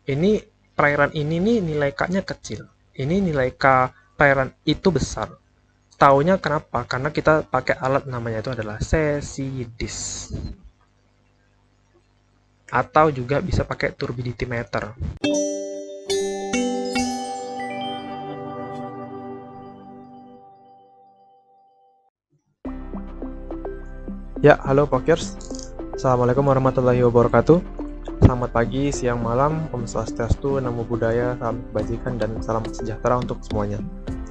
ini perairan ini nih nilai K-nya kecil, ini nilai K perairan itu besar. Taunya kenapa? Karena kita pakai alat namanya itu adalah sesidis, atau juga bisa pakai turbidity meter. Ya, halo Pokers. Assalamualaikum warahmatullahi wabarakatuh. Selamat pagi, siang, malam, Om Swastiastu, Namo Buddhaya, salam kebajikan, dan salam sejahtera untuk semuanya.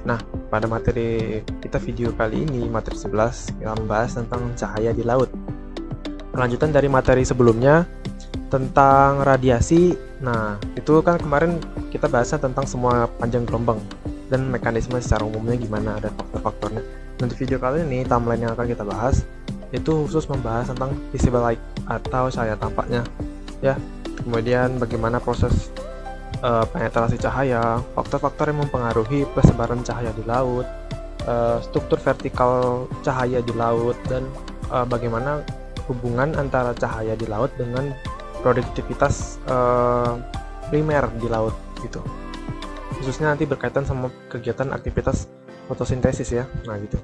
Nah, pada materi kita video kali ini, materi 11, kita membahas tentang cahaya di laut. Kelanjutan dari materi sebelumnya, tentang radiasi. Nah, itu kan kemarin kita bahasnya tentang semua panjang gelombang dan mekanisme secara umumnya gimana, ada faktor-faktornya. Untuk video kali ini, timeline yang akan kita bahas itu khusus membahas tentang visible light atau cahaya tampaknya, ya. Kemudian bagaimana proses penetrasi cahaya, faktor-faktor yang mempengaruhi persebaran cahaya di laut, struktur vertikal cahaya di laut, dan bagaimana hubungan antara cahaya di laut dengan produktivitas primer di laut gitu. Khususnya nanti berkaitan sama kegiatan aktivitas fotosintesis ya. Nah gitu.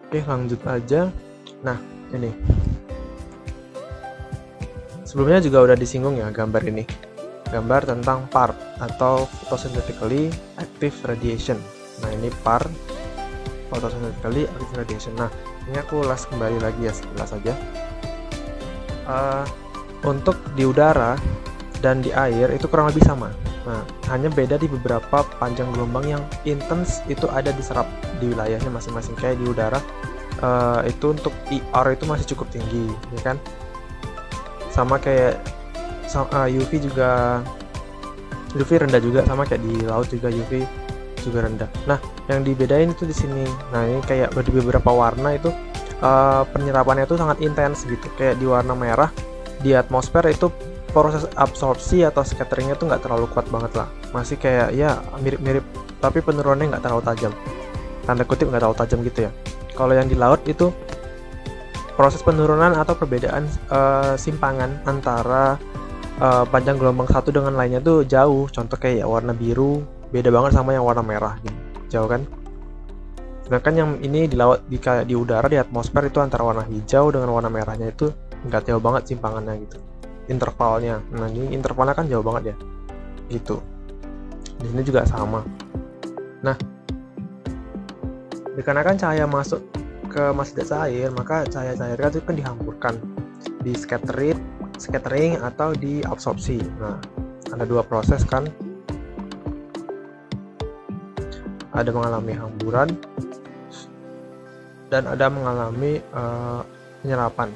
Oke, lanjut aja. Nah, ini. Sebelumnya juga udah disinggung ya gambar ini. Gambar tentang PAR atau photosynthetically active radiation. Nah, ini PAR, photosynthetically active radiation. Nah, ini aku ulas kembali lagi ya, sekilas saja. Untuk di udara dan di air itu kurang lebih sama. Nah, hanya beda di beberapa panjang gelombang yang intens itu ada diserap di wilayahnya masing-masing. Kayak di udara itu untuk IR itu masih cukup tinggi, ya kan? Sama kayak UV juga, UV rendah juga, sama kayak di laut juga UV juga rendah. Nah, yang dibedain itu di sini. Nah, ini kayak di beberapa warna itu penyerapannya itu sangat intens gitu. Kayak di warna merah di atmosfer itu proses absorpsi atau scatteringnya tuh nggak terlalu kuat banget lah, masih kayak ya mirip-mirip, tapi penurunannya nggak terlalu tajam, tanda kutip nggak terlalu tajam gitu ya. Kalau yang di laut itu proses penurunan atau perbedaan simpangan antara panjang gelombang satu dengan lainnya tuh jauh. Contoh kayak warna biru beda banget sama yang warna merah gitu, jauh kan. Sedangkan yang ini di laut, di udara, di atmosfer itu antara warna hijau dengan warna merahnya itu nggak jauh banget simpangannya gitu, intervalnya. Nah, ini intervalnya kan jauh banget ya gitu. Di sini juga sama. Nah, dikarenakan cahaya masuk ke masdar air, maka cahaya-cahaya itu kan dihamburkan, di scattering atau di absorpsi. Nah, ada dua proses kan, ada mengalami hamburan dan ada mengalami penyerapan.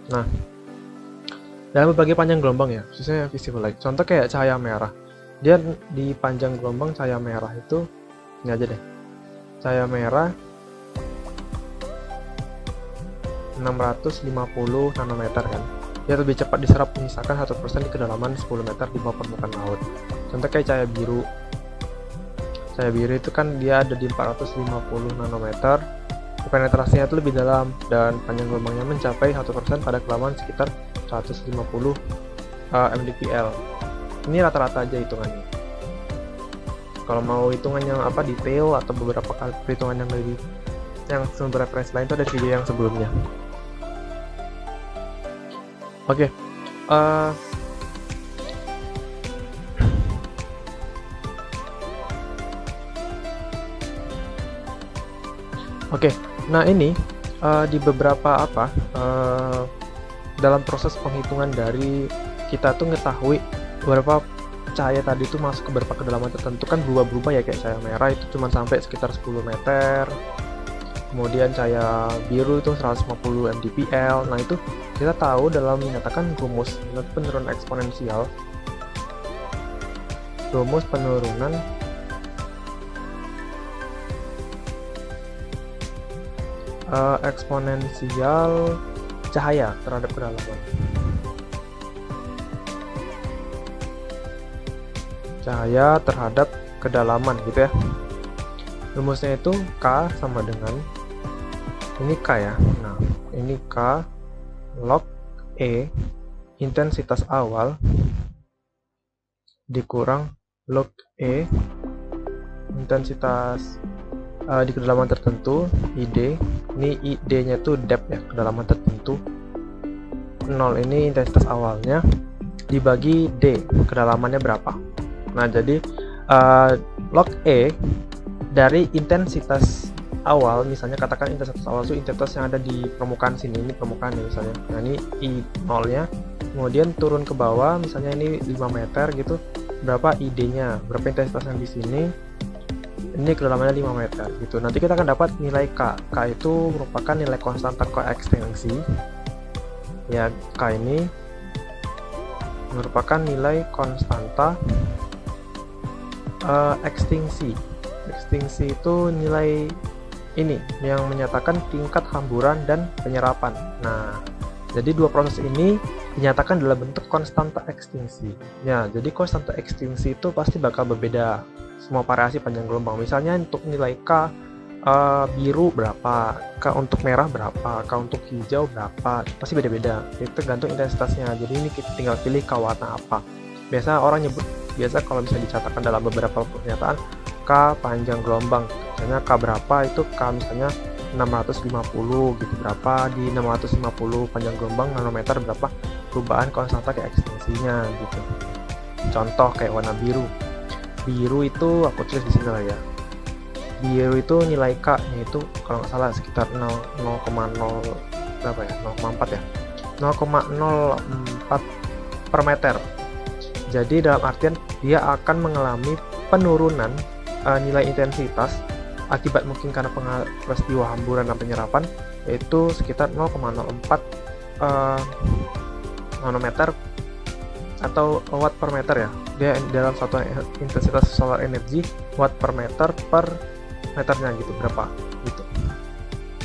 Nah, dalam berbagai panjang gelombang ya, khususnya visible light. Contoh kayak cahaya merah, dia di panjang gelombang cahaya merah itu ini aja deh. Cahaya merah 650 nanometer kan. Dia lebih cepat diserap misalkan 1% di kedalaman 10 meter di bawah permukaan laut. Contoh kayak cahaya biru. Cahaya biru itu kan dia ada di 450 nanometer. Penetrasinya itu lebih dalam dan panjang gelombangnya mencapai 1% pada kedalaman sekitar 150 mdpl. Ini rata-rata aja hitungannya. Kalau mau hitungan yang detail atau beberapa kali perhitungan yang lebih, yang sumber referensi lain itu ada video yang sebelumnya. Oke. Oke. Nah, ini di beberapa dalam proses penghitungan dari kita tuh ngetahui berapa cahaya tadi itu masuk ke beberapa kedalaman tertentu kan berubah-berubah ya. Kayak cahaya merah itu cuma sampai sekitar 10 meter, kemudian cahaya biru itu 150 mdpl. Nah, itu kita tahu dalam menyatakan rumus penurunan eksponensial, rumus penurunan eksponensial cahaya terhadap kedalaman. Cahaya terhadap kedalaman gitu ya. Rumusnya itu K sama dengan ini K ya. Nah, ini K log E intensitas awal dikurang log E intensitas di kedalaman tertentu, ID. Ini ID-nya tuh depth ya, kedalaman tertentu. 0 ini intensitas awalnya dibagi D, kedalamannya berapa. Nah, jadi log E dari intensitas awal, misalnya katakan intensitas awal itu intensitas yang ada di permukaan sini, ini permukaan ya misalnya. Nah, ini I0 nya, kemudian turun ke bawah, misalnya ini 5 meter gitu, berapa ID-nya, berapa intensitas yang di sini, ini kedalamannya 5 meter gitu. Nanti kita akan dapat nilai K. K itu merupakan nilai konstanta koekstensi. Ya, K ini merupakan nilai konstanta ekstinsi. Ekstinsi itu nilai ini yang menyatakan tingkat hamburan dan penyerapan. Nah, jadi dua proses ini dinyatakan dalam bentuk konstanta ekstinsi. Ya, jadi konstanta ekstinsi itu pasti bakal berbeda semua variasi panjang gelombang. Misalnya untuk nilai K biru berapa, K untuk merah berapa, K untuk hijau berapa, pasti beda-beda. Itu tergantung intensitasnya. Jadi ini kita tinggal pilih K warna apa. Biasa orang nyebut, biasa kalau bisa dicatatkan dalam beberapa pernyataan, K panjang gelombang. Misalnya K berapa itu K misalnya 650 gitu, berapa di 650 panjang gelombang nanometer, berapa perubahan konstanta kayak ekstensinya gitu. Contoh kayak warna biru. Biru itu aku tulis di sini lah ya. Biru itu nilai K nya itu kalau nggak salah sekitar 0,0 berapa ya? 0,4 ya. 0,04 per meter. Jadi dalam artian dia akan mengalami penurunan nilai intensitas akibat mungkin karena peristiwa hamburan dan penyerapan, yaitu sekitar 0,04 nanometer atau watt per meter ya. Dia dalam satu intensitas solar energy, watt per meternya gitu, berapa gitu.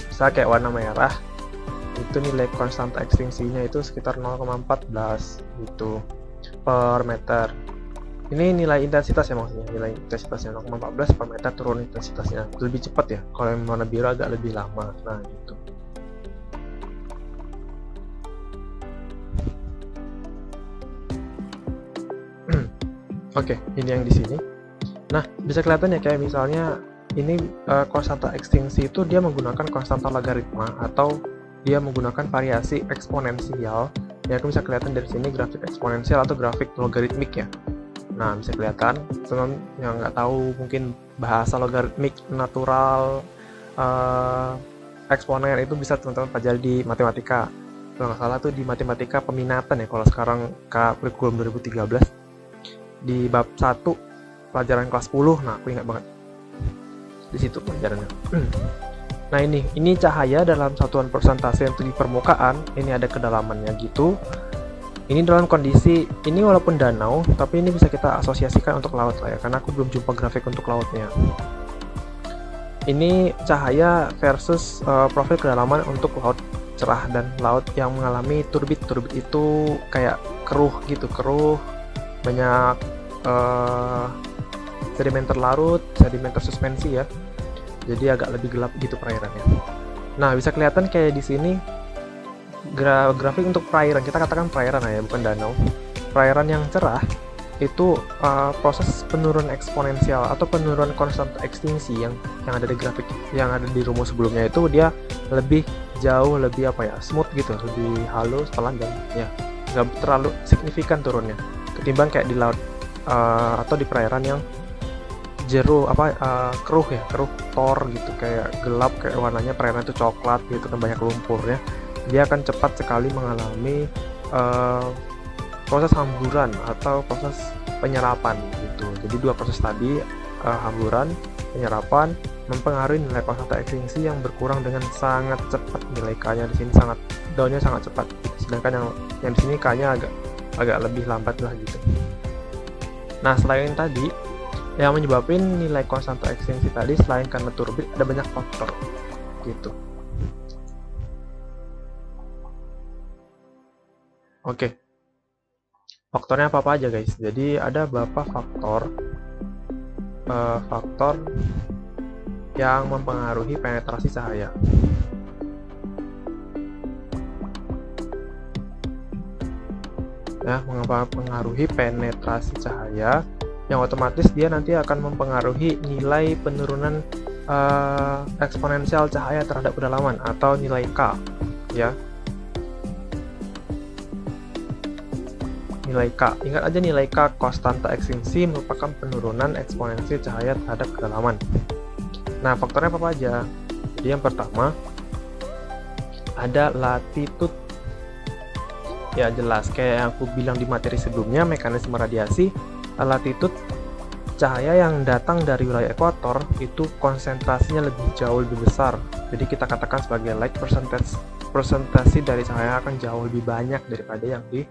Misalnya kayak warna merah itu nilai konstanta ekstinsinya itu sekitar 0,14 gitu per meter. Ini nilai intensitas ya, maksudnya nilai intensitasnya 0,14 per meter turun intensitasnya. Lebih cepat ya, kalau yang warna biru agak lebih lama. Nah gitu. Oke, ini yang di sini. Nah, bisa kelihatan ya kayak misalnya ini konstanta ekstinsi itu dia menggunakan konstanta logaritma atau dia menggunakan variasi eksponensial. Ya, aku bisa kelihatan dari sini grafik eksponensial atau grafik logaritmik ya. Nah, bisa kelihatan, teman yang nggak tahu mungkin bahasa logaritmik, natural, eksponen itu bisa teman-teman pelajari di matematika. Kalau nggak salah tuh di matematika peminatan ya, kalau sekarang kurikulum 2013 di bab 1 pelajaran kelas 10. Nah, aku ingat banget di situ pelajarannya. Nah, ini cahaya dalam satuan persentase untuk di permukaan, ini ada kedalamannya gitu. Ini dalam kondisi, ini walaupun danau, tapi ini bisa kita asosiasikan untuk laut lah ya, karena aku belum jumpa grafik untuk lautnya. Ini cahaya versus profil kedalaman untuk laut cerah dan laut yang mengalami turbit. Turbit itu kayak keruh gitu, banyak sedimen terlarut, sedimen tersuspensi ya. Jadi agak lebih gelap gitu perairannya. Nah, bisa kelihatan kayak di sini grafik untuk perairan, kita katakan perairan ya, bukan danau. Perairan yang cerah itu proses penurunan eksponensial atau penurunan konstanta ekstinsi yang ada di grafik, yang ada di rumus sebelumnya itu dia lebih jauh, lebih smooth gitu, lebih halus, pelan, dan ya nggak terlalu signifikan turunnya ketimbang kayak di laut atau di perairan yang keruh tor gitu, kayak gelap, kayak warnanya perairan itu coklat gitu kan, banyak lumpurnya. Dia akan cepat sekali mengalami proses hamburan atau proses penyerapan gitu. Jadi dua proses tadi, hamburan, penyerapan, mempengaruhi nilai konstanta ekstinsi yang berkurang dengan sangat cepat. Nilai K-nya di sini downnya sangat cepat. Sedangkan yang di sini K-nya agak lebih lambat lah gitu. Nah, selain tadi yang menyebabkan nilai konstanta ekstinsi tadi, selain karena turbit, ada banyak faktor gitu. Oke. Faktornya apa aja guys? Jadi ada beberapa faktor yang mempengaruhi penetrasi cahaya. ya, mempengaruhi penetrasi cahaya, yang otomatis dia nanti akan mempengaruhi nilai penurunan eksponensial cahaya terhadap kedalaman atau nilai K, ya. Nilai K, ingat aja nilai K, konstanta ekstensi, merupakan penurunan eksponensi cahaya terhadap kedalaman. Nah, faktornya apa aja? Jadi yang pertama ada latitude. Ya jelas, kayak yang aku bilang di materi sebelumnya, mekanisme radiasi, latitude cahaya yang datang dari wilayah ekuator itu konsentrasinya lebih jauh lebih besar. Jadi kita katakan sebagai light persentase dari cahaya akan jauh lebih banyak daripada yang di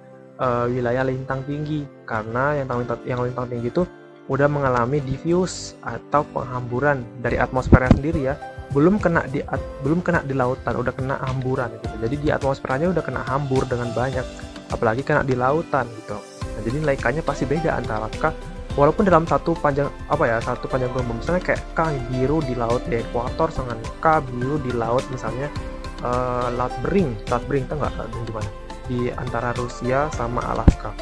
wilayah lintang tinggi, karena yang lintang tinggi itu udah mengalami diffuse atau penghamburan dari atmosfernya sendiri, ya. Belum kena di lautan, udah kena hamburan gitu. Jadi di atmosfernya udah kena hambur dengan banyak, apalagi kena di lautan gitu. Nah, jadi nilai K-nya pasti beda antara K, walaupun dalam satu panjang gelombang, misalnya kayak K biru di laut di ekuator dengan K biru di laut misalnya laut Bering tahu nggak di mana, di antara Rusia sama Alaska,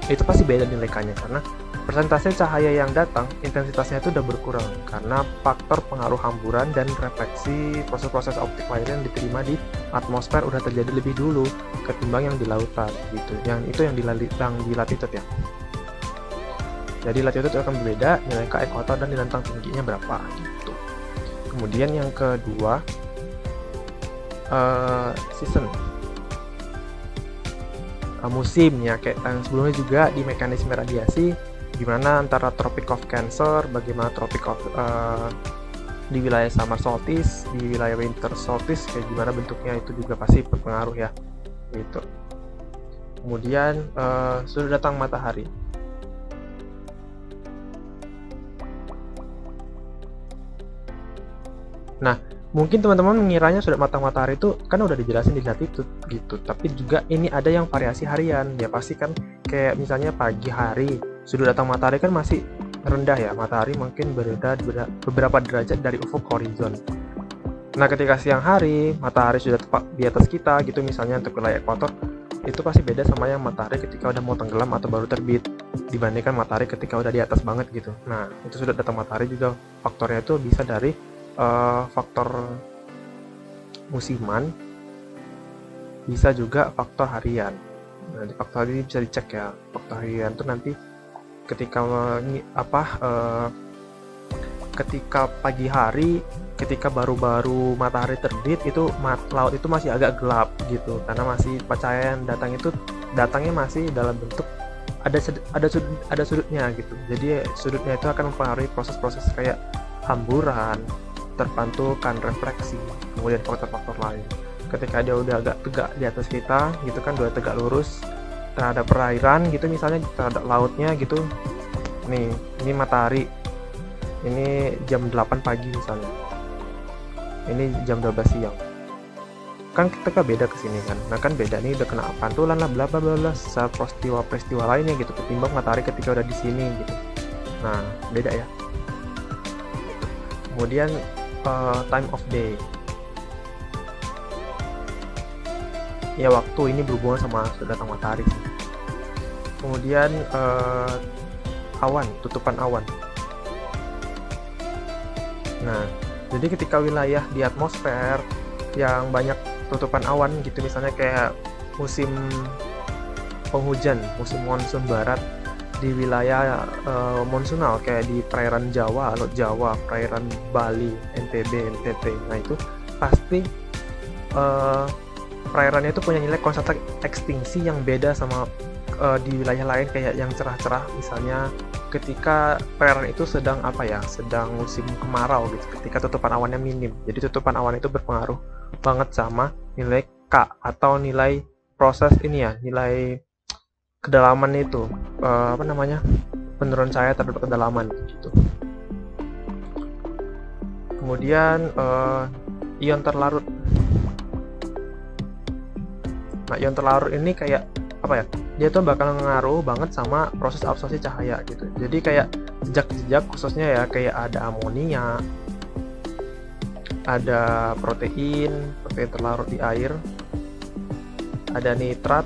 itu pasti beda nilai K-nya karena persentase cahaya yang datang, intensitasnya itu udah berkurang karena faktor pengaruh hamburan dan refleksi proses-proses optik lainnya yang diterima di atmosfer udah terjadi lebih dulu ketimbang yang di lautan gitu. Yang di latitude, ya. Jadi latitude akan berbeda, nilai K ekuator dan di lintang tingginya berapa gitu. Kemudian yang kedua, season, musim, ya, kayak yang sebelumnya juga di mekanisme radiasi, gimana antara Tropic of Cancer, bagaimana Tropic of di wilayah summer solstice, di wilayah winter solstice, kayak gimana bentuknya, itu juga pasti berpengaruh, ya, gitu. Kemudian sudut datang matahari. Nah, mungkin teman-teman mengiranya sudut datang matahari itu kan udah dijelasin di latitude gitu, tapi juga ini ada yang variasi harian, ya pasti kan, kayak misalnya pagi hari sudut datang matahari kan masih rendah, ya, matahari mungkin berada beberapa derajat dari ufuk horizon. Nah, ketika siang hari matahari sudah tepat di atas kita gitu, misalnya untuk wilayah ekuator, itu pasti beda sama yang matahari ketika udah mau tenggelam atau baru terbit, dibandingkan matahari ketika udah di atas banget gitu. Nah, itu sudut datang matahari juga faktornya itu bisa dari faktor musiman, bisa juga faktor harian. Nah, di faktor harian bisa dicek, ya. Faktor harian itu nanti ketika ketika pagi hari, ketika baru-baru matahari terbit, itu laut itu masih agak gelap gitu, karena masih cahaya yang datangnya masih dalam bentuk ada sudutnya gitu. Jadi sudutnya itu akan mempengaruhi proses-proses kayak hamburan, terpantulkan, refleksi, kemudian faktor-faktor lain. Ketika dia udah agak tegak di atas kita gitu kan, udah tegak lurus terhadap perairan gitu, misalnya terhadap lautnya gitu. Nih, ini matahari, ini jam 8 pagi misalnya, ini jam 12 siang, kan kita beda kesini kan. Nah, kan beda nih, udah kena pantulan lah, bla bla bla, peristiwa lainnya gitu, ketimbang matahari ketika udah di sini gitu. Nah, beda, ya. Kemudian time of day, ya, waktu ini berhubungan sama sudut datang matahari sih. Kemudian awan, tutupan awan. Nah, jadi ketika wilayah di atmosfer yang banyak tutupan awan gitu, misalnya kayak musim penghujan, musim monsun barat, di wilayah monsunal kayak di perairan Jawa, Laut Jawa, perairan Bali, NTB, NTT. Nah, itu pasti perairannya itu punya nilai konstanta ekstinsi yang beda sama di wilayah lain kayak yang cerah-cerah, misalnya ketika perairan itu sedang sedang musim kemarau gitu, ketika tutupan awannya minim. Jadi tutupan awan itu berpengaruh banget sama nilai K atau nilai proses ini, ya, nilai kedalaman itu, penurunan cahaya terhadap kedalaman gitu. Kemudian ion terlarut. Nah, ion terlarut ini kayak dia tuh bakal ngaruh banget sama proses absorpsi cahaya gitu. Jadi kayak jejak-jejak khususnya, ya, kayak ada amonia, ada protein terlarut di air, ada nitrat,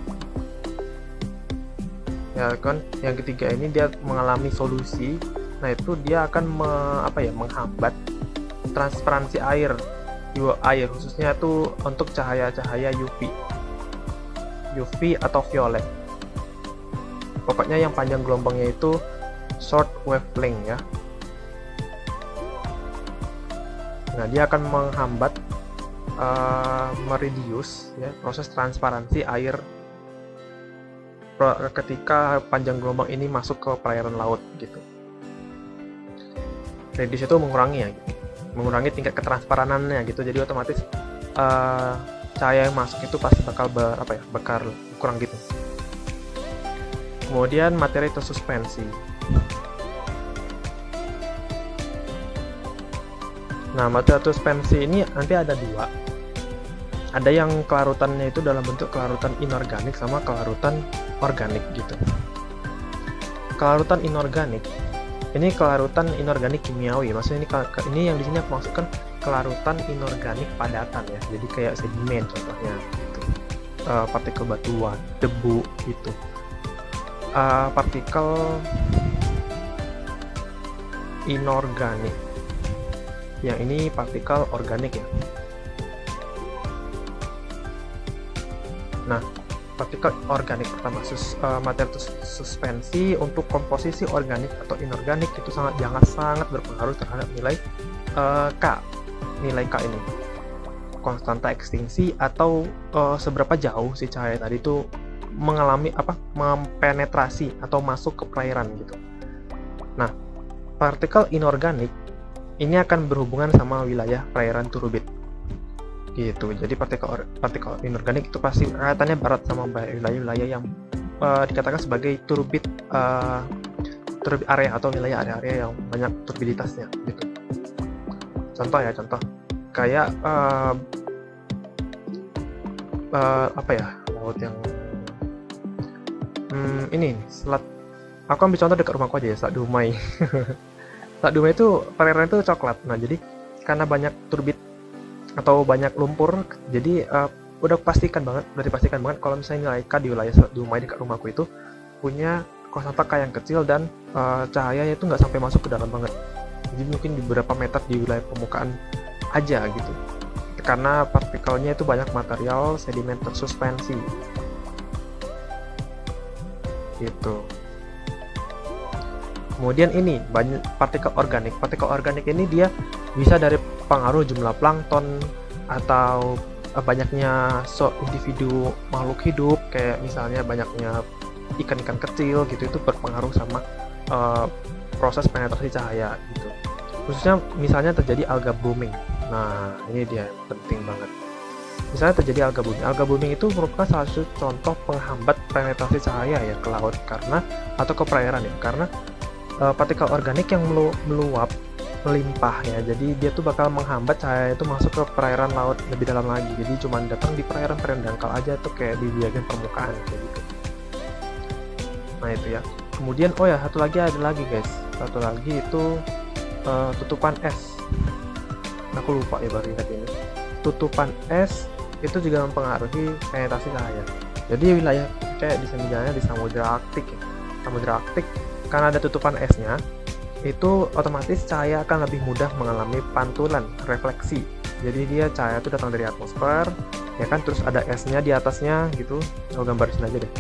ya kan. Yang ketiga ini dia mengalami solusi. Nah itu dia akan menghambat transparansi air khususnya itu untuk cahaya-cahaya UV atau violet. Pokoknya yang panjang gelombangnya itu short wavelength ya. Nah dia akan menghambat mereduce ya proses transparansi air ketika panjang gelombang ini masuk ke perairan laut gitu. Reduce itu mengurangi ya, gitu. Mengurangi tingkat ketransparanannya gitu. Jadi otomatis cahaya yang masuk itu pasti bakal kurang gitu. Kemudian materi tersuspensi. Nah, materi tersuspensi ini nanti ada dua. Ada yang kelarutannya itu dalam bentuk kelarutan inorganik sama kelarutan organik gitu. Kelarutan inorganik ini kelarutan inorganik kimiawi. Maksudnya ini yang di sini aku maksudkan kelarutan inorganik padatan ya. Jadi kayak sedimen contohnya gitu. Partikel batuan, debu gitu. Partikel inorganik. Yang ini partikel organik ya. Nah, partikel organik pertama materi suspensi untuk komposisi organik atau inorganik itu sangat berpengaruh terhadap nilai K. Nilai K ini konstanta ekstinksi atau seberapa jauh si cahaya tadi itu mempenetrasi atau masuk ke perairan gitu. Nah, partikel inorganik ini akan berhubungan sama wilayah perairan turbid gitu. Jadi partikel inorganik itu pasti kaitannya barat sama wilayah-wilayah yang dikatakan sebagai turbid area atau wilayah area-area yang banyak turbiditasnya gitu. Contoh kayak laut yang ini selat. Aku ambil contoh dekat rumahku aja ya, Selat Dumai. Selat Dumai itu perairan itu coklat. Nah jadi karena banyak turbid atau banyak lumpur, jadi udah dipastikan banget kalau misalnya nilai K di wilayah Selat Dumai dekat rumahku itu punya konstanta K yang kecil dan cahayanya itu nggak sampai masuk ke dalam banget. Jadi mungkin di beberapa meter di wilayah permukaan aja gitu. Karena partikelnya itu banyak material sedimen tersuspensi. Gitu. Kemudian ini banyak partikel organik. Partikel organik ini dia bisa dari pengaruh jumlah plankton atau banyaknya individu makhluk hidup, kayak misalnya banyaknya ikan-ikan kecil gitu, itu berpengaruh sama proses penetrasi cahaya gitu. Khususnya misalnya terjadi alga blooming. Nah ini dia penting banget. Misalnya terjadi alga blooming. Alga blooming itu merupakan salah satu contoh penghambat penetrasi cahaya ya ke laut atau ke perairan ya, karena partikel organik yang meluap melimpah ya, jadi dia tuh bakal menghambat cahaya itu masuk ke perairan laut lebih dalam lagi. Jadi cuma datang di perairan dangkal aja tuh, kayak di bagian permukaan kayak gitu. Nah itu ya. Kemudian ada lagi guys, satu lagi itu tutupan es. Aku lupa ya baru ingat ini. Tutupan es itu juga mempengaruhi penetrasi cahaya. Jadi wilayah kayak di misalnya di Samudra Arktik ya. Samudra Arktik karena ada tutupan esnya, itu otomatis cahaya akan lebih mudah mengalami pantulan, refleksi. Jadi dia cahaya itu datang dari atmosfer, ya kan, terus ada esnya di atasnya gitu. Aku gambar sini aja deh.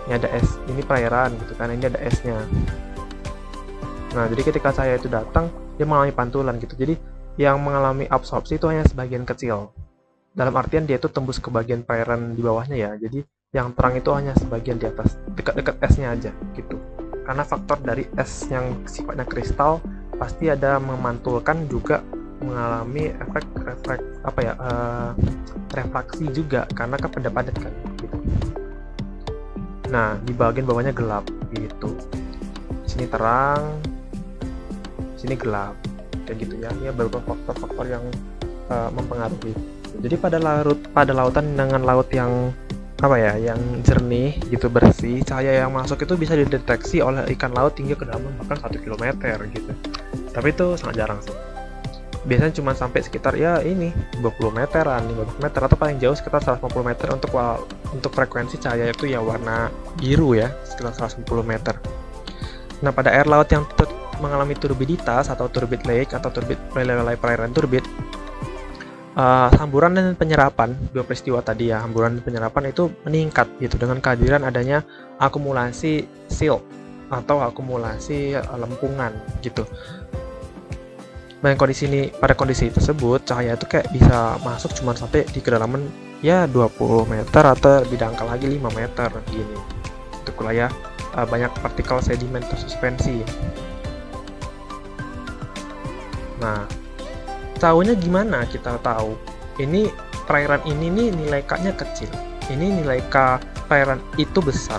Ini ada es, ini perairan gitu kan, ini ada esnya. Nah, jadi ketika cahaya itu datang, dia mengalami pantulan gitu. Jadi yang mengalami absorpsi itu hanya sebagian kecil. Dalam artian dia itu tembus ke bagian perairan di bawahnya ya. Jadi yang terang itu hanya sebagian di atas, dekat-dekat esnya aja gitu. Karena faktor dari es yang sifatnya kristal pasti ada memantulkan, juga mengalami efek refraksi juga karena padat kan gitu. Nah di bagian bawahnya gelap gitu, sini terang, sini gelap kayak gitu ya. Ini beberapa faktor-faktor yang mempengaruhi. Jadi pada lautan dengan laut yang yang jernih gitu, bersih, cahaya yang masuk itu bisa dideteksi oleh ikan laut hingga kedalaman bahkan 1 km gitu. Tapi itu sangat jarang sih. biasanya cuma sampai sekitar ya ini 20 meteran, 15 meter, atau paling jauh sekitar 150 meter untuk frekuensi cahaya itu ya warna biru ya, sekitar 150 meter. Nah, pada air laut yang mengalami turbiditas atau turbid lake atau turbid wilayah perairan turbid, hamburan dan penyerapan, dua peristiwa tadi ya, hamburan dan penyerapan itu meningkat gitu dengan kehadiran adanya akumulasi silt atau akumulasi lempungan gitu. Dan pada kondisi tersebut cahaya itu kayak bisa masuk cuma sampai di kedalaman ya 20 meter atau lebih dangkal lagi 5 meter gini. Untuk wilayah banyak partikel sedimen tersuspensi. Nah, tahunya gimana kita tahu? Ini perairan ini nih nilai K-nya kecil. Ini nilai K perairan itu besar.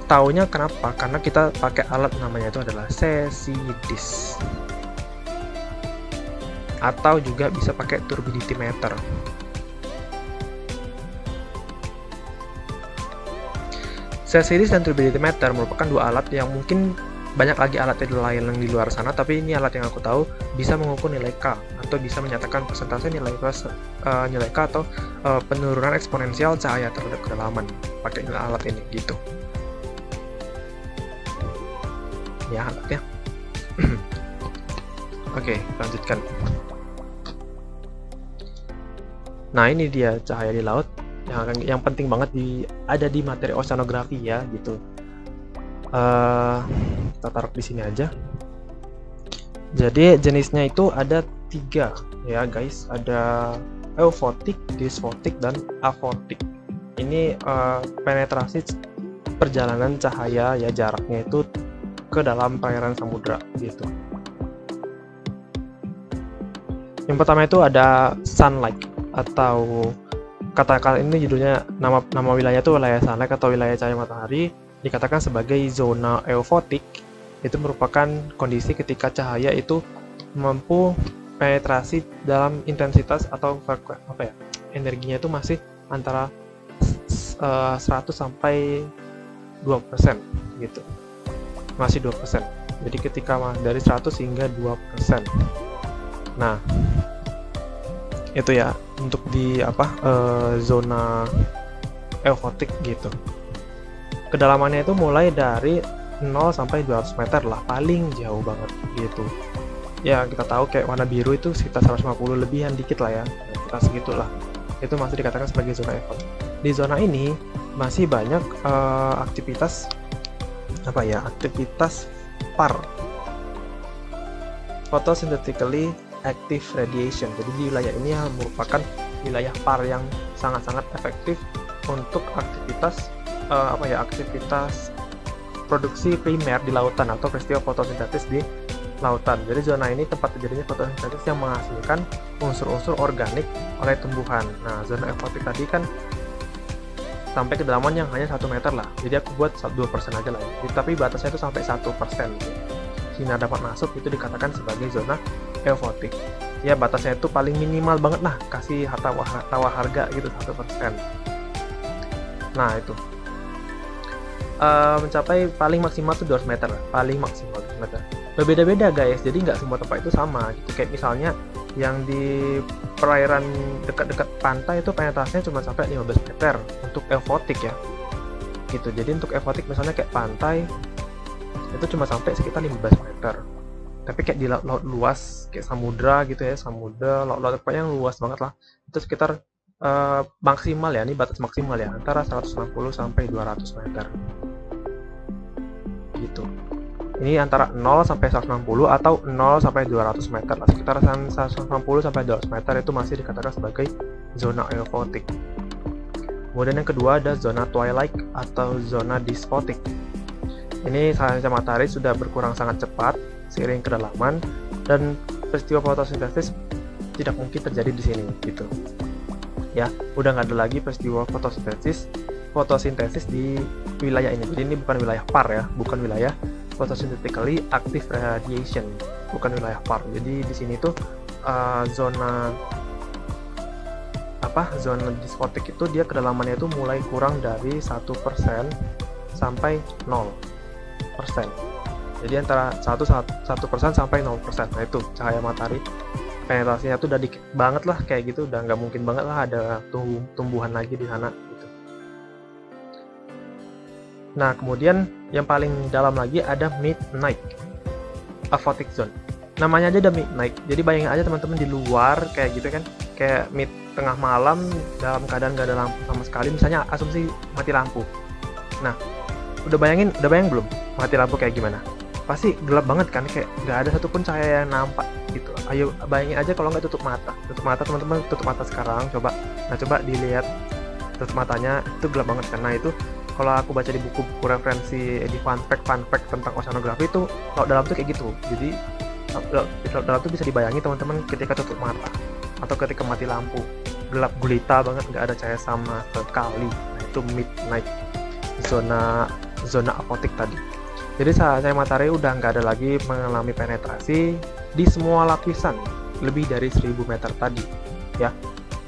Tahunya kenapa? Karena kita pakai alat namanya itu adalah CCDIS. Atau juga bisa pakai turbidity meter. CCDIS dan turbidity meter merupakan dua alat yang mungkin banyak lagi alat lain yang di luar sana, tapi ini alat yang aku tahu bisa mengukur nilai K atau bisa menyatakan persentase nilai K atau penurunan eksponensial cahaya terhadap kedalaman pakai alat ini gitu. Ya, alatnya. Oke, lanjutkan. Nah, ini dia cahaya di laut yang penting banget ada di materi oceanografi ya gitu. Kita taruh di sini aja. Jadi jenisnya itu ada 3 ya guys, ada eufotik, dysfotik, dan afotik. Ini penetrasi perjalanan cahaya ya, jaraknya itu ke dalam perairan samudra gitu. Yang pertama itu ada sunlight, atau kata-kata ini judulnya nama wilayah itu wilayah sunlight atau wilayah cahaya matahari, dikatakan sebagai zona eufotik. Itu merupakan kondisi ketika cahaya itu mampu penetrasi dalam intensitas atau energinya itu masih antara 100 sampai 2% gitu. Masih 2%. Jadi ketika dari 100 hingga 2%. Nah, itu ya untuk di zona eufotik gitu. Kedalamannya itu mulai dari 0 sampai 200 meter lah, paling jauh banget gitu. Ya, kita tahu kayak warna biru itu sekitar 150 lebihan dikit lah ya, kita segitulah. Itu masih dikatakan sebagai zona eufotik. Di zona ini masih banyak aktivitas PAR, photosynthetically active radiation. Jadi di wilayah ini merupakan wilayah PAR yang sangat-sangat efektif untuk aktivitas aktivitas produksi primer di lautan atau peristiwa fotosintesis di lautan. Jadi zona ini tempat terjadinya fotosintesis yang menghasilkan unsur-unsur organik oleh tumbuhan. Nah, zona eufotik tadi kan sampai kedalaman yang hanya 1 meter lah. Jadi aku buat 2% aja lah ya. Tapi batasnya itu sampai 1%. Sinar dapat masuk itu dikatakan sebagai zona eufotik. Ya, batasnya itu paling minimal banget lah, kasih tawar harga gitu 1%. Nah, itu mencapai paling maksimal tuh 200 meter, paling maksimal 200 meter. Berbeda-beda guys, jadi nggak semua tempat itu sama gitu. Kayak misalnya yang di perairan dekat-dekat pantai itu penetrasinya cuma sampai 15 meter untuk eufotik ya gitu. Jadi untuk eufotik misalnya kayak pantai itu cuma sampai sekitar 15 meter. Tapi kayak di laut luas kayak samudra gitu ya, laut pokoknya yang luas banget lah, itu sekitar maksimal ya, ini batas maksimal ya, antara 160 sampai 200 meter gitu. Ini antara 0 sampai 160 atau 0 sampai 200 meter lah, sekitar 160 sampai 200 meter itu masih dikatakan sebagai zona eufotik. Kemudian yang kedua ada zona twilight atau zona dysfotik. Ini cahaya matahari sudah berkurang sangat cepat seiring kedalaman dan peristiwa fotosintesis tidak mungkin terjadi di sini gitu. Ya, udah nggak ada lagi peristiwa fotosintesis di wilayah ini. Jadi ini bukan wilayah PAR ya, bukan wilayah photosynthetically active radiation, bukan wilayah PAR. Jadi di sini tuh zona dysfotik itu dia kedalamannya itu mulai kurang dari 1% sampai 0%. Jadi antara 1% sampai 0%. Nah, itu cahaya matahari penetrasinya tuh udah dikit banget lah, kayak gitu udah nggak mungkin banget lah ada tumbuhan lagi di sana gitu. Nah kemudian yang paling dalam lagi ada midnight aphotic zone. Namanya aja udah midnight, jadi bayangin aja teman-teman di luar kayak gitu kan, kayak tengah malam dalam keadaan nggak ada lampu sama sekali, misalnya asumsi mati lampu. Nah udah bayang belum mati lampu kayak gimana? Pasti gelap banget kan, kayak nggak ada satupun cahaya yang nampak gitu. Ayo bayangin aja kalau nggak tutup mata teman-teman, tutup mata sekarang coba. Nah coba dilihat, tutup matanya, itu gelap banget kan. Nah itu kalau aku baca di buku referensi di fun fact tentang oceanografi itu laut dalam tuh kayak gitu. Jadi laut dalam tuh bisa dibayangin teman-teman ketika tutup mata atau ketika mati lampu, gelap gulita banget, nggak ada cahaya sama sekali. Nah itu midnight, zona aphotic tadi. Jadi cahaya matahari udah nggak ada lagi mengalami penetrasi di semua lapisan lebih dari 1000 meter tadi ya.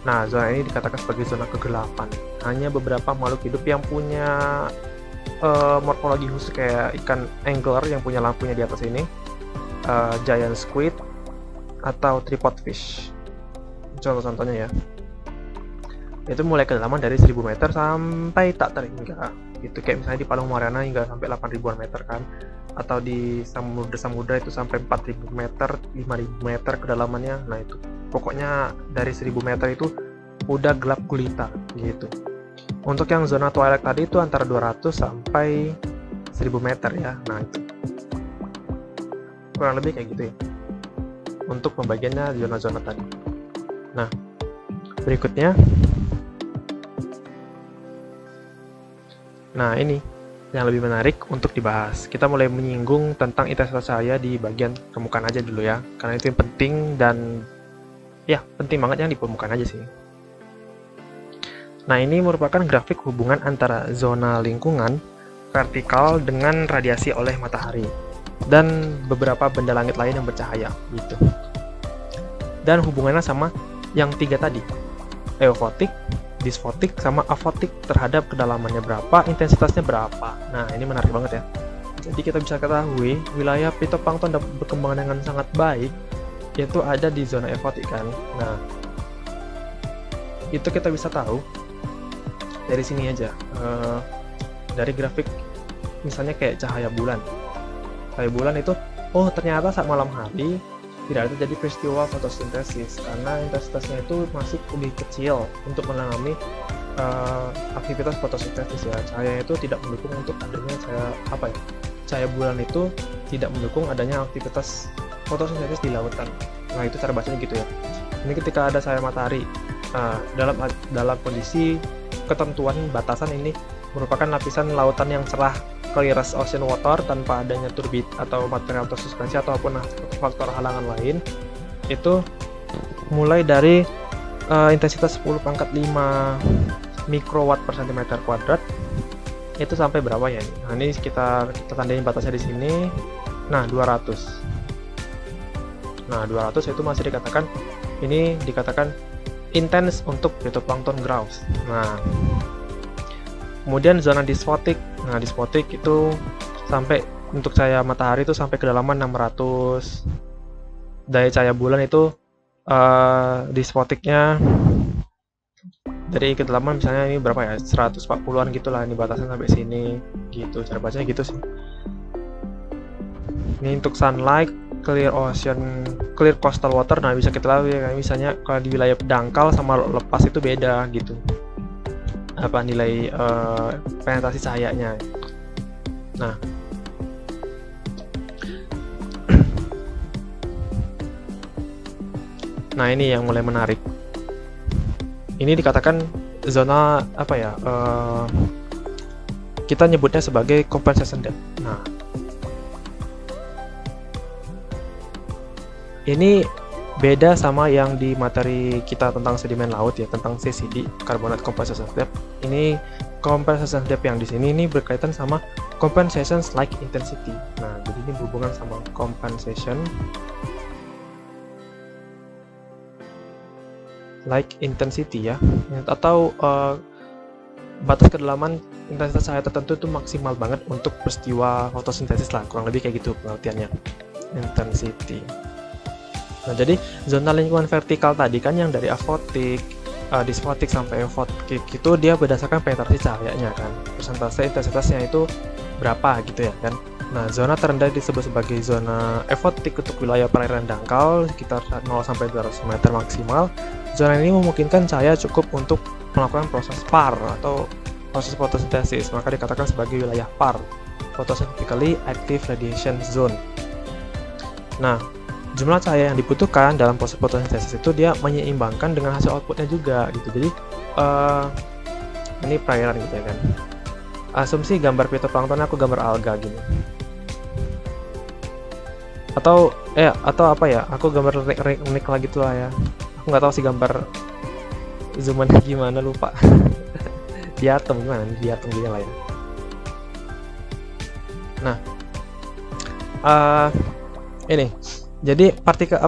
Nah zona ini dikatakan sebagai zona kegelapan. Hanya beberapa makhluk hidup yang punya morfologi khusus kayak ikan angler yang punya lampunya di atas ini, giant squid atau tripod fish contoh-contohnya ya, itu mulai kedalaman dari 1000 meter sampai tak terhingga gitu, kayak misalnya di Palung Mariana hingga sampai 8000-an meter kan, atau di samudra itu sampai 4000 meter, 5000 meter kedalamannya. Nah itu pokoknya dari 1000 meter itu udah gelap gulita gitu. Untuk yang zona twilight tadi itu antara 200 sampai 1000 meter ya. Nah itu kurang lebih kayak gitu ya untuk pembagiannya zona-zona tadi. Nah berikutnya, nah ini yang lebih menarik untuk dibahas. Kita mulai menyinggung tentang intensitas cahaya di bagian permukaan aja dulu ya, karena itu yang penting dan ya penting banget yang di permukaan aja sih. Nah ini merupakan grafik hubungan antara zona lingkungan vertikal dengan radiasi oleh matahari dan beberapa benda langit lain yang bercahaya gitu. Dan hubungannya sama yang tiga tadi, euphotic, dysphotic, sama aphotic, terhadap kedalamannya berapa, intensitasnya berapa. Nah ini menarik banget ya. Jadi kita bisa ketahui wilayah phytoplankton dapat berkembang dengan sangat baik yaitu ada di zona euphotic kan. Nah itu kita bisa tahu dari sini aja, dari grafik misalnya kayak cahaya bulan. Cahaya bulan itu, oh ternyata saat malam hari tidak ada terjadi peristiwa fotosintesis karena intensitasnya itu masih lebih kecil untuk mengalami aktivitas fotosintesis ya. Cahaya itu tidak mendukung untuk adanya cahaya bulan itu tidak mendukung adanya aktivitas fotosintesis di lautan. Nah itu cara bacanya gitu ya. Ini ketika ada cahaya matahari, dalam kondisi ketentuan batasan ini merupakan lapisan lautan yang cerah, clear as ocean water, tanpa adanya turbid atau material tersuspensi ataupun faktor halangan lain. Itu mulai dari intensitas 10⁵ mikrowatt per centimeter kuadrat itu sampai berapa ya ini? Nah ini kita tandain batasnya di sini. Nah 200. Nah 200 itu masih dikatakan intens untuk phytoplankton growth. Nah kemudian zona dysphotic. Nah dysphotic itu sampai untuk cahaya matahari itu sampai kedalaman 600. Dari cahaya bulan itu dysphoticnya dari kedalaman misalnya ini berapa ya, 140-an gitulah, ini batasnya sampai sini gitu, cara bacanya gitu sih. Ini untuk sunlight, clear ocean, clear coastal water. Nah bisa kita lihat ya, misalnya kalau di wilayah dangkal sama lepas itu beda gitu, apa nilai penetrasi cahayanya. Nah ini yang mulai menarik. Ini dikatakan zona apa ya, kita nyebutnya sebagai compensation depth. Nah ini beda sama yang di materi kita tentang sedimen laut ya, tentang CCD, carbonate compensation depth. Ini compensation depth yang di sini ini berkaitan sama compensation like intensity. Nah jadi ini berhubungan sama compensation like intensity ya, atau batas kedalaman intensitas cahaya tertentu itu maksimal banget untuk peristiwa fotosintesis lah, kurang lebih kayak gitu pengertiannya intensity. Nah, jadi zona lingkungan vertikal tadi kan yang dari afotik, disfotik sampai eufotik itu dia berdasarkan penetrasi cahayanya kan, persentase intensitasnya itu berapa gitu ya kan. Nah, zona terendah disebut sebagai zona eufotik untuk wilayah perairan dangkal sekitar 0 sampai 200 meter maksimal. Zona ini memungkinkan cahaya cukup untuk melakukan proses PAR atau proses fotosintesis, maka dikatakan sebagai wilayah PAR, photosynthetically active radiation zone. Nah, jumlah cahaya yang dibutuhkan dalam proses fotosintesis itu dia menyeimbangkan dengan hasil outputnya juga gitu. Jadi ini perairan gitu ya kan. Asumsi gambar fitoplankton aku gambar alga gini. Atau apa ya? Aku gambar ring lagi tuh lah ya. Aku nggak tahu sih gambar zoomannya gimana, lupa. Diatom gimana? Diatom gini lah ya. Nah, ini. Jadi partikel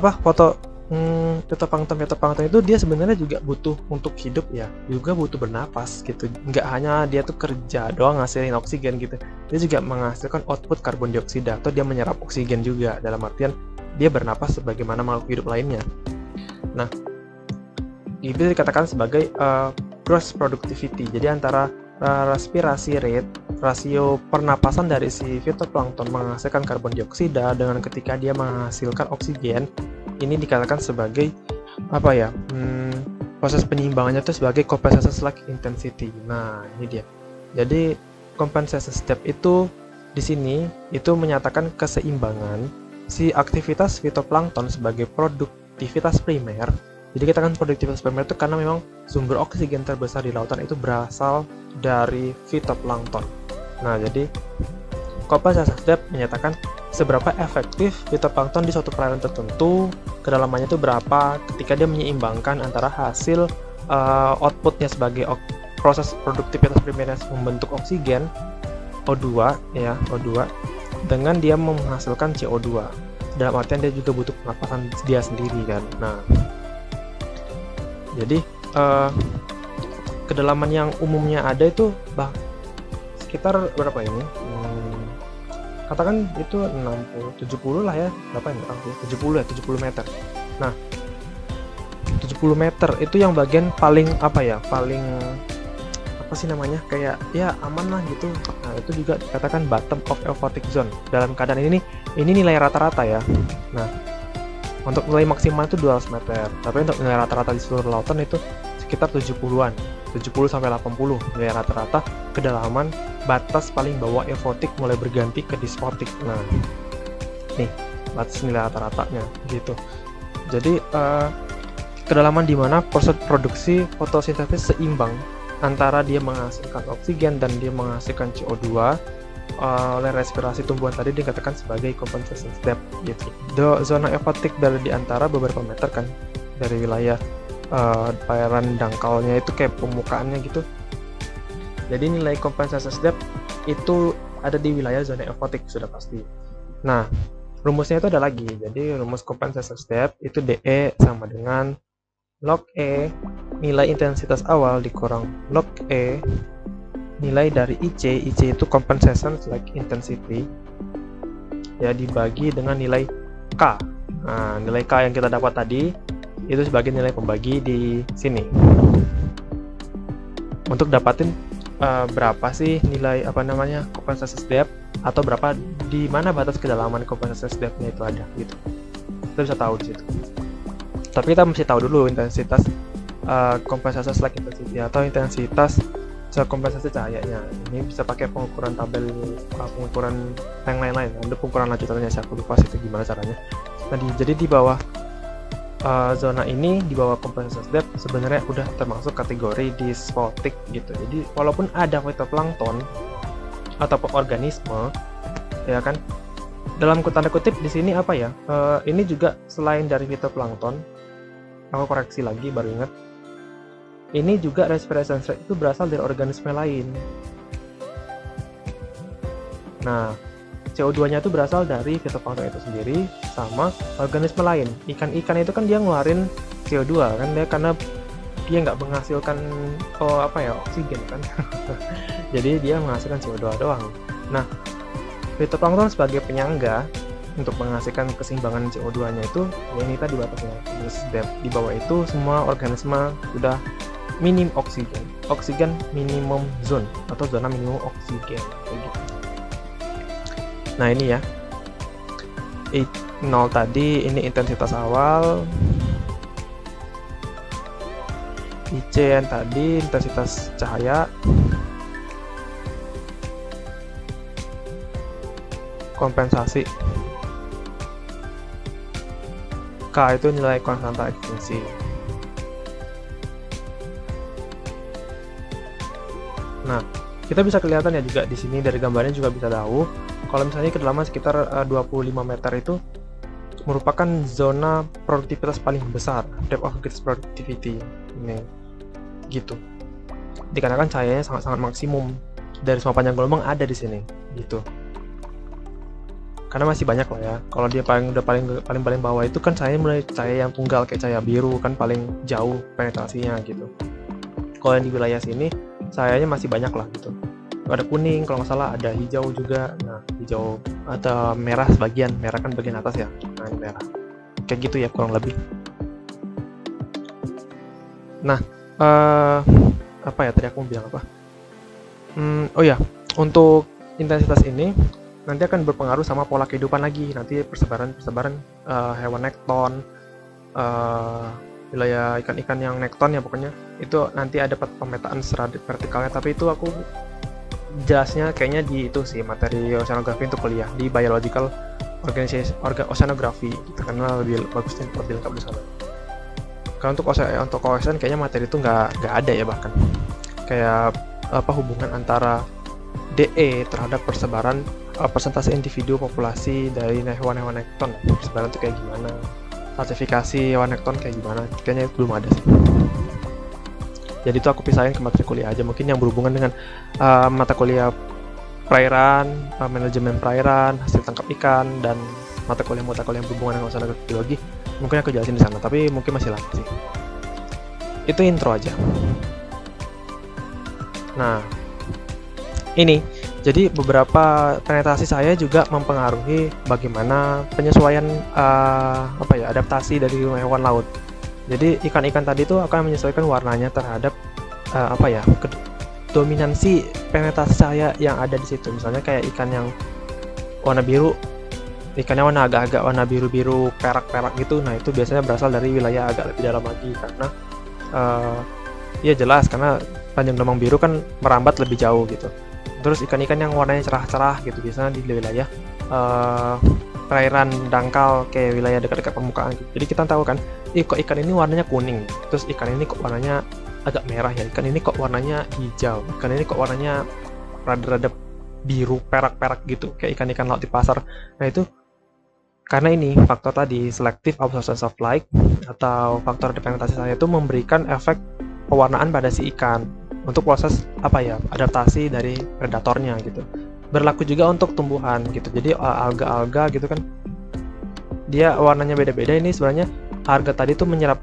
fitoplankton itu dia sebenarnya juga butuh untuk hidup ya, juga butuh bernapas gitu. Nggak hanya dia tuh kerja doang ngasilin oksigen gitu, dia juga menghasilkan output karbon dioksida atau dia menyerap oksigen juga, dalam artian dia bernapas sebagaimana makhluk hidup lainnya. Nah, itu dikatakan sebagai gross productivity. Jadi antara respirasi rate, rasio pernapasan dari si fitoplankton menghasilkan karbon dioksida dengan ketika dia menghasilkan oksigen, ini dikatakan sebagai proses penyeimbangannya itu sebagai compensation slack intensity. Nah, ini dia. Jadi compensation step itu di sini itu menyatakan keseimbangan si aktivitas fitoplankton sebagai produktivitas primer. Jadi kita kan produktivitas primer itu karena memang sumber oksigen terbesar di lautan itu berasal dari fitoplankton. Nah, jadi compensation step menyatakan seberapa efektif fitoplankton di suatu perairan tertentu, kedalamannya itu berapa ketika dia menyeimbangkan antara hasil outputnya sebagai proses produktivitas primernya membentuk oksigen O2 dengan dia menghasilkan CO2. Dalam artian dia juga butuh pernapasan dia sendiri kan. Nah, jadi kedalaman yang umumnya ada itu sekitar berapa ini? Katakan itu 70 lah ya, berapa ya? 70 meter. Nah, 70 meter itu yang bagian paling kayak ya aman lah gitu. Nah, itu juga dikatakan bottom of euphoric zone. Dalam keadaan ini nilai rata-rata ya. Nah, untuk nilai maksimal itu 200 meter, tapi untuk nilai rata-rata di seluruh lautan itu sekitar 70-an, 70 sampai 80 nilai rata-rata kedalaman batas paling bawah eufotik mulai berganti ke disfotik. Nah, nih batas nilai rata-ratanya gitu. Jadi kedalaman di mana proses produksi fotosintesis seimbang antara dia menghasilkan oksigen dan dia menghasilkan CO2 oleh respirasi tumbuhan tadi dikatakan sebagai compensation step gitu. Zona eufotik dari di antara beberapa meter kan dari wilayah perairan dangkalnya itu kayak permukaannya gitu. Jadi nilai compensation step itu ada di wilayah zona eufotik sudah pasti. Nah, rumusnya itu ada lagi. Jadi rumus compensation step itu DE sama dengan log E nilai intensitas awal dikurang log E nilai dari IC itu compensation slack intensity ya dibagi dengan nilai K. Nah, nilai K yang kita dapat tadi itu sebagai nilai pembagi di sini. Untuk dapatin berapa sih nilai compensation step atau berapa di mana batas kedalaman compensation step-nya itu ada gitu. Kita bisa tahu di situ. Tapi kita mesti tahu dulu intensitas compensation slack intensity atau intensitas kompensasi cahayanya. Ini bisa pakai pengukuran tabel pengukuran yang lain-lain. Ada pengukuran lanjutannya saya lupa itu gimana caranya. Nah, jadi di bawah zona ini di bawah compensation step sebenarnya udah termasuk kategori disfotik gitu. Jadi walaupun ada fitoplankton ataupun organisme ya kan dalam tanda kutip di sini ini juga selain dari fitoplankton, aku koreksi lagi baru ingat, ini juga respiration rate itu berasal dari organisme lain. Nah, CO2-nya itu berasal dari fitoplankton itu sendiri sama organisme lain. Ikan-ikan itu kan dia ngeluarin CO2 kan dia karena dia nggak menghasilkan oksigen kan. Jadi dia menghasilkan CO2 doang. Nah, fitoplankton sebagai penyangga untuk menghasilkan keseimbangan CO2-nya itu ya ini tadi batasnya. Terus di bawah itu semua organisme sudah minim oksigen minimum zone atau zona minimum oksigen kayak gitu. Nah ini ya, I0 tadi ini intensitas awal, ICN tadi intensitas cahaya, kompensasi, K itu nilai konstanta ekstinsi. Nah, kita bisa kelihatan ya juga di sini dari gambarnya juga bisa tahu kalau misalnya kedalaman sekitar 25 meter itu merupakan zona produktivitas paling besar, depth of greatest productivity. Ini gitu. Dikarenakan cahayanya sangat-sangat maksimum dari semua panjang gelombang ada di sini, gitu. Karena masih banyak lah ya. Kalau dia paling bawah itu kan cahaya mulai cahaya yang tunggal kayak cahaya biru kan paling jauh penetrasinya gitu. Kalau yang di wilayah sini cahayanya masih banyak lah gitu. Ada kuning kalau nggak salah, ada hijau juga. Nah hijau atau merah sebagian, merah kan bagian atas ya. Nah ini merah. Kayak gitu ya kurang lebih. Nah apa ya tadi aku mau bilang apa? Oh ya, untuk intensitas ini nanti akan berpengaruh sama pola kehidupan lagi. Nanti persebaran hewan nekton, wilayah ikan-ikan yang nekton ya pokoknya itu nanti ada pemetaan secara vertikalnya, tapi itu aku jelasnya kayaknya di itu sih materi oceanografi untuk kuliah di biological organization oceanography gitu, karena lebih bagusnya lebih lengkap di sana. Karena untuk ocean kayaknya materi itu nggak ada ya, bahkan kayak apa hubungan antara DE terhadap persebaran persentase individu populasi dari hewan-hewan nekton, persebaran itu kayak gimana, klasifikasi hewan nekton kayak gimana, kayaknya belum ada sih. Jadi itu aku pisahin ke materi kuliah aja, mungkin yang berhubungan dengan mata kuliah perairan, manajemen perairan, hasil tangkap ikan, dan mata kuliah yang berhubungan dengan oceanografi biologi, mungkin aku jelasin di sana, tapi mungkin masih lama sih. Itu intro aja. Nah, ini jadi beberapa penetrasi saya juga mempengaruhi bagaimana penyesuaian adaptasi dari hewan laut. Jadi ikan-ikan tadi itu akan menyesuaikan warnanya terhadap dominansi penetrasi cahaya yang ada di situ. Misalnya kayak ikan yang warna biru, ikannya warna agak-agak warna biru-biru perak-perak gitu. Nah itu biasanya berasal dari wilayah agak lebih dalam lagi, karena ya jelas karena panjang gelombang biru kan merambat lebih jauh gitu. Terus ikan-ikan yang warnanya cerah-cerah gitu biasanya di wilayah perairan dangkal kayak wilayah dekat-dekat permukaan gitu. Jadi kita tahu kan, kok ikan ini warnanya kuning, terus ikan ini kok warnanya agak merah ya, ikan ini kok warnanya hijau, ikan ini kok warnanya rada-rada biru perak-perak gitu kayak ikan-ikan laut di pasar. Nah itu karena ini faktor tadi selective absorption of light atau faktor dependensi saya itu memberikan efek pewarnaan pada si ikan untuk proses adaptasi dari predatornya gitu. Berlaku juga untuk tumbuhan gitu. Jadi alga-alga gitu kan, dia warnanya beda-beda. Ini sebenarnya alga tadi tuh menyerap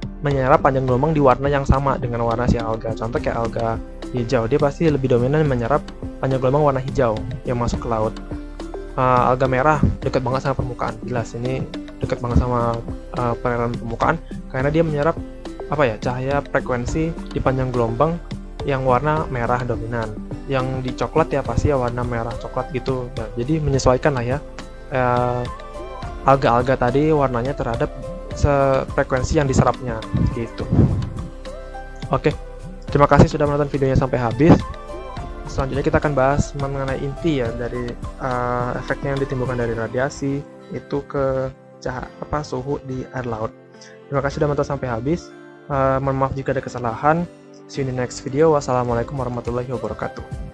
panjang gelombang di warna yang sama dengan warna si alga. Contoh kayak alga hijau, dia pasti lebih dominan menyerap panjang gelombang warna hijau yang masuk ke laut. Alga merah dekat banget sama permukaan, jelas ini dekat banget sama perairan permukaan karena dia menyerap cahaya frekuensi di panjang gelombang yang warna merah dominan. Yang di coklat ya pasti ya warna merah coklat gitu. Nah, jadi menyesuaikan lah ya alga-alga tadi warnanya terhadap frekuensi yang diserapnya gitu. Oke, terima kasih sudah menonton videonya sampai habis. Selanjutnya kita akan bahas mengenai inti ya dari efeknya yang ditimbulkan dari radiasi itu ke suhu di air laut. Terima kasih sudah menonton sampai habis. Mohon maaf jika ada kesalahan. See you in the next video. Wassalamualaikum warahmatullahi wabarakatuh.